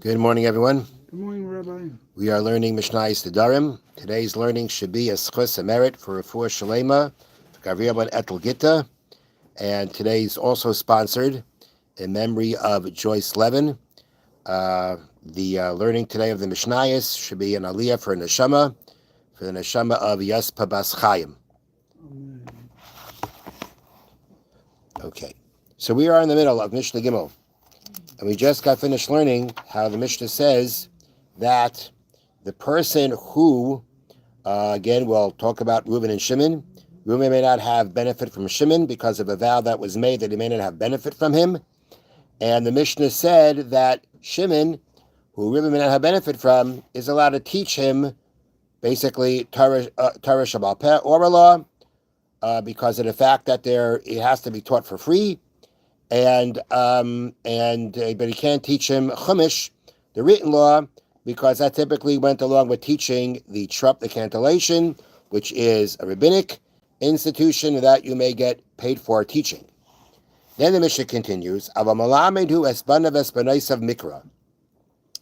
Good morning, everyone. Good morning, Rabbi. We are learning Mishnah's Nedarim. Today's learning should be a schus, a merit for Refuah Shalema, Gavriyah ben Etel Gitta, and today's also sponsored in memory of Joyce Levin. The learning today of the Mishnayos should be an aliyah for the neshama of Yaspa Bas Chaim. Amen. Okay, so we are in the middle of Mishnah Gimel. And we just got finished learning how the Mishnah says that the person who, again, we'll talk about Reuben and Shimon. Reuben may not have benefit from Shimon because of a vow that was made that he may not have benefit from him. And the Mishnah said that Shimon, who Reuben may not have benefit from, is allowed to teach him basically Torah Shabbat Peh, oral law, because of the fact that it has to be taught for free. But he can't teach him Chumash, the written law, because that typically went along with teaching the Trup, the cantillation, which is a rabbinic institution that you may get paid for teaching. Then the Mishnah continues, Mikra.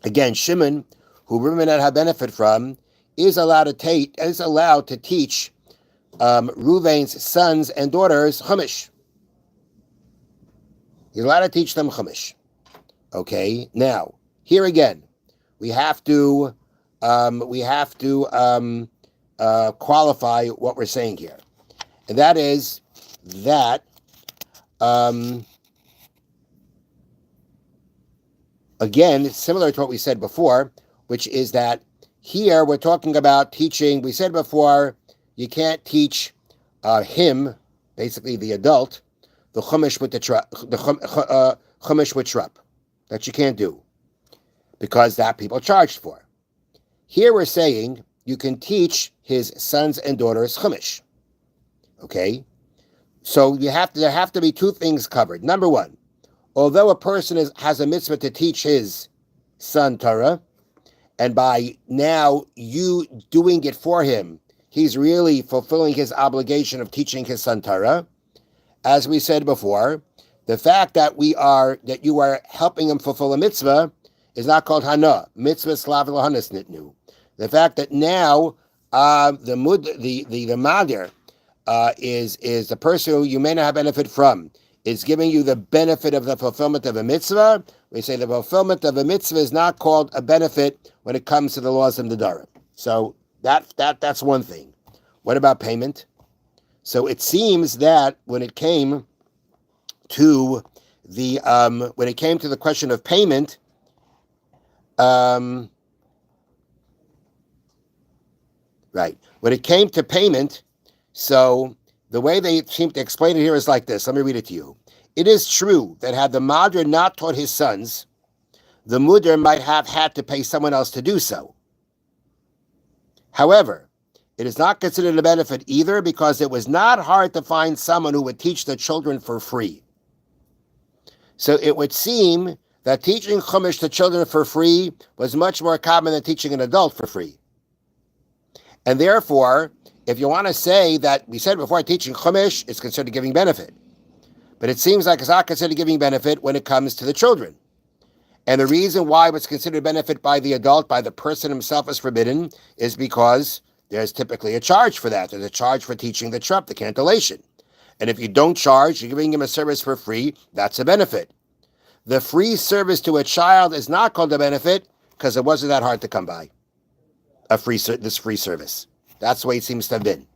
Again, Shimon, who women that have benefit from, is allowed to teach Reuven's sons and daughters Chumash. He's allowed to teach them Chumash. Okay. Now, here again, we have to qualify what we're saying here, and that is that again, similar to what we said before, which is that here we're talking about teaching. We said before you can't teach him, basically the adult, the chumash with chumash with trup. That you can't do because that people charged for. Here we're saying you can teach his sons and daughters chumash. Okay, so there have to be two things covered. Number one, although a person has a mitzvah to teach his son Torah, and by now you doing it for him, he's really fulfilling his obligation of teaching his son Torah. As we said before, the fact that you are helping him fulfill a mitzvah is not called hana. Mitzvah slav lahanas nitnu. The fact that now the madir is the person who you may not have benefit from is giving you the benefit of the fulfillment of a mitzvah. We say the fulfillment of a mitzvah is not called a benefit when it comes to the laws of Nedarim. So that's one thing. What about payment? So it seems that when it came to the question of payment, right? When it came to payment, so the way they seem to explain it here is like this. Let me read it to you. It is true that had the Madr not taught his sons, the Mudr might have had to pay someone else to do so. However, it is not considered a benefit either because it was not hard to find someone who would teach the children for free. So it would seem that teaching Chumash to children for free was much more common than teaching an adult for free. And therefore, if you want to say that, we said before, teaching Chumash is considered giving benefit. But it seems like it's not considered giving benefit when it comes to the children. And the reason why it's considered benefit by the adult, by the person himself, is forbidden, is because there's typically a charge for that. There's a charge for teaching the trup, the cantillation. And if you don't charge, you're giving him a service for free, that's a benefit. The free service to a child is not called a benefit because it wasn't that hard to come by. This free service. That's the way it seems to have been.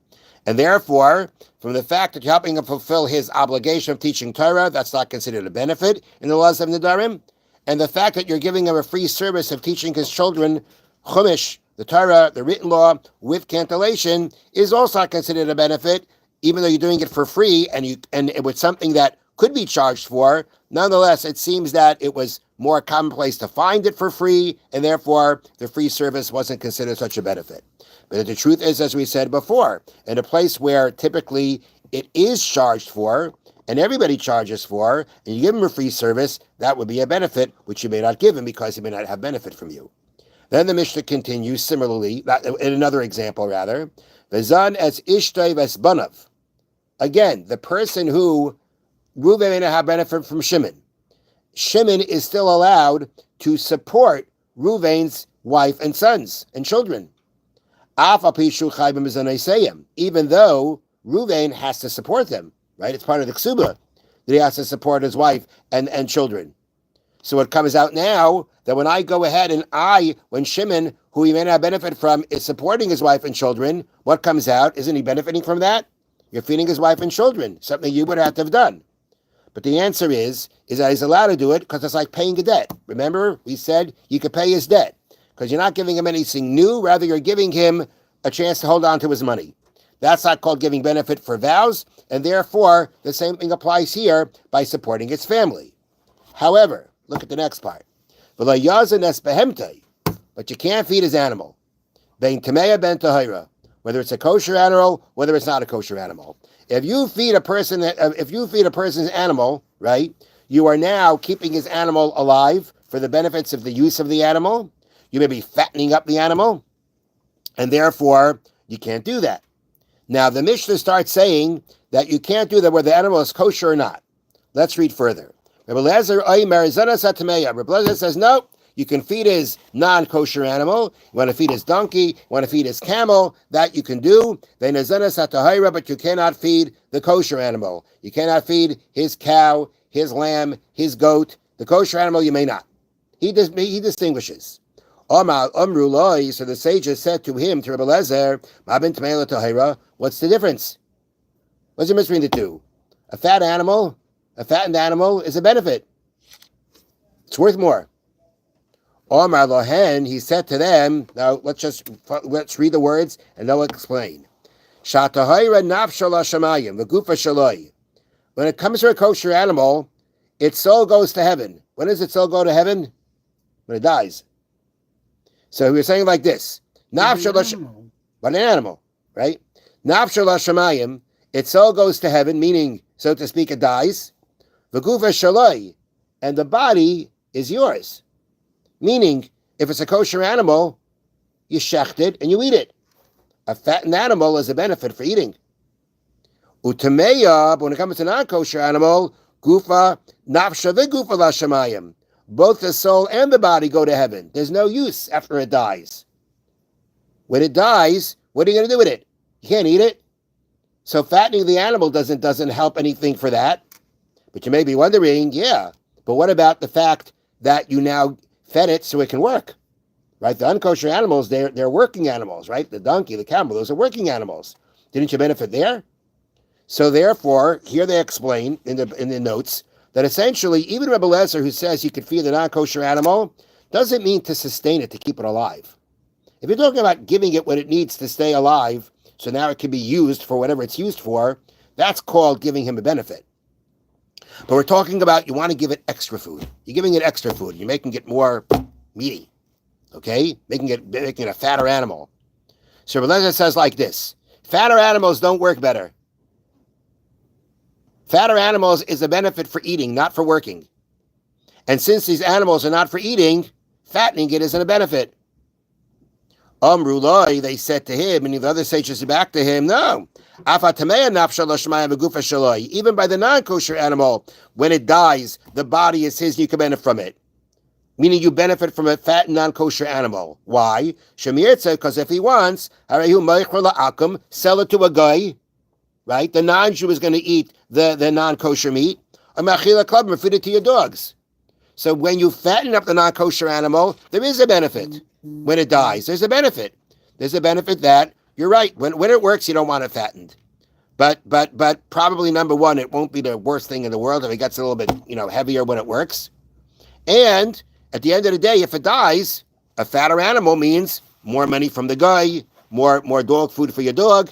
And therefore, from the fact that you're helping him fulfill his obligation of teaching Torah, that's not considered a benefit in the laws of Nedarim. And the fact that you're giving him a free service of teaching his children Chumash, the Torah, the written law, with cantillation, is also not considered a benefit, even though you're doing it for free and it was something that could be charged for. Nonetheless, it seems that it was more commonplace to find it for free, and therefore the free service wasn't considered such a benefit. But the truth is, as we said before, in a place where typically it is charged for, and everybody charges for, and you give him a free service, that would be a benefit, which you may not give him because he may not have benefit from you. Then the Mishnah continues similarly, in another example rather, V'zan es ishtay v'esbanav. Again, the person who Reuven may not have benefit from Shimon. Shimon is still allowed to support Reuven's wife and sons and children. Even though Reuven has to support them, right? It's part of the ksuba that he has to support his wife and children. So it comes out now that when I go ahead and when Shimon, who he may not benefit from, is supporting his wife and children, what comes out? Isn't he benefiting from that? You're feeding his wife and children, something you would have to have done. But the answer is that he's allowed to do it because it's like paying a debt. Remember, we said you could pay his debt because you're not giving him anything new. Rather, you're giving him a chance to hold on to his money. That's not called giving benefit for vows, and therefore the same thing applies here by supporting his family. However, look at the next part. But you can't feed his animal. Whether it's a kosher animal, whether it's not a kosher animal. If you feed a person's animal, right, you are now keeping his animal alive for the benefits of the use of the animal. You may be fattening up the animal, and therefore you can't do that. Now the Mishnah starts saying that you can't do that whether the animal is kosher or not. Let's read further. Rabbi Eliezer says, no, you can feed his non-kosher animal. You want to feed his donkey, you want to feed his camel, that you can do. But you cannot feed the kosher animal. You cannot feed his cow, his lamb, his goat. The kosher animal you may not. He distinguishes. So the sages said to him, to Rabbi Eliezer, what's the difference? What's the difference between the two? A fattened animal is a benefit. It's worth more. Omar Lohen, he said to them, now let's read the words and they'll explain. When it comes to a kosher animal, its soul goes to heaven. When does its soul go to heaven? When it dies. So we're saying like this. But an animal, right? Its soul goes to heaven, meaning, so to speak, it dies. And the body is yours. Meaning, if it's a kosher animal, you shecht it and you eat it. A fattened animal is a benefit for eating. Utemeya, but when it comes to non-kosher animal, gufa, nafsha v'gufa l'shamayim. Both the soul and the body go to heaven. There's no use after it dies. When it dies, what are you going to do with it? You can't eat it. So fattening the animal doesn't help anything for that. But you may be wondering, yeah, but what about the fact that you now fed it so it can work? Right? The unkosher animals, they're working animals, right? The donkey, the camel, those are working animals. Didn't you benefit there? So therefore, here they explain in the notes that essentially, even Rebbe Eliezer, who says you could feed the non-kosher animal, doesn't mean to sustain it, to keep it alive. If you're talking about giving it what it needs to stay alive, so now it can be used for whatever it's used for, that's called giving him a benefit. But we're talking about you want to give it extra food. You're giving it extra food. You're making it more meaty, okay? Making it a fatter animal. So Rebbe Eliezer says like this: fatter animals don't work better. Fatter animals is a benefit for eating, not for working. And since these animals are not for eating, fattening it isn't a benefit. Amrulai, they said to him, and the other sages said back to him, no. Even by the non-kosher animal, when it dies, the body is his, you can benefit from it. Meaning you benefit from a fat non-kosher animal. Why? Shemir said, because if he wants, sell it to a guy, right? The non-Jew is going to eat the non-kosher meat. Or feed it to your dogs. So when you fatten up the non-kosher animal, there is a benefit. When it dies, there's a benefit. There's a benefit that, you're right, when it works, you don't want it fattened. But probably number one, it won't be the worst thing in the world if it gets a little bit, heavier when it works. And at the end of the day, if it dies, a fatter animal means more money from the guy, more dog food for your dog.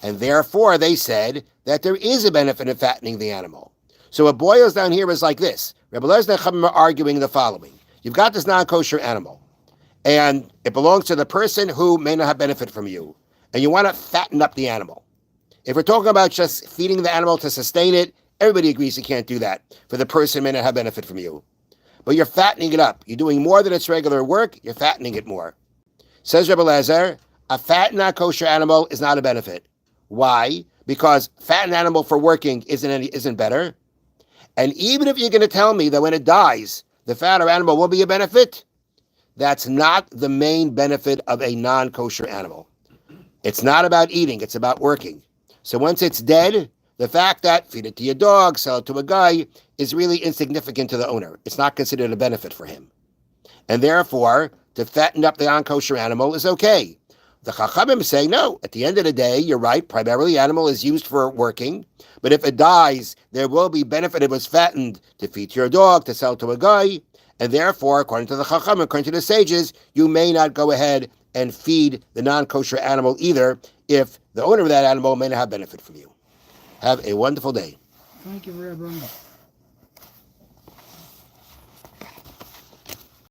And therefore, they said that there is a benefit in fattening the animal. So what boils down here is like this. Rebbe Eliezer and Chachamim are arguing the following. You've got this non-kosher animal, and it belongs to the person who may not have benefit from you, and you want to fatten up the animal. If we're talking about just feeding the animal to sustain it, everybody agrees you can't do that for the person who may not have benefit from you. But you're fattening it up. You're doing more than its regular work, you're fattening it more. Says Rebbe Eliezer, a fat non-kosher animal is not a benefit. Why? Because fattened animal for working isn't better. And even if you're going to tell me that when it dies, the fatter animal will be a benefit, that's not the main benefit of a non-kosher animal. It's not about eating, it's about working. So once it's dead, the fact that feed it to your dog, sell it to a guy, is really insignificant to the owner. It's not considered a benefit for him. And therefore, to fatten up the non-kosher animal is okay. The Chachamim say, no, at the end of the day, you're right, primarily animal is used for working, but if it dies, there will be benefit. It was fattened to feed to your dog, to sell to a guy, and therefore, according to the Chachamim, according to the sages, you may not go ahead and feed the non-kosher animal either, if the owner of that animal may not have benefit from you. Have a wonderful day. Thank you, Rabbi.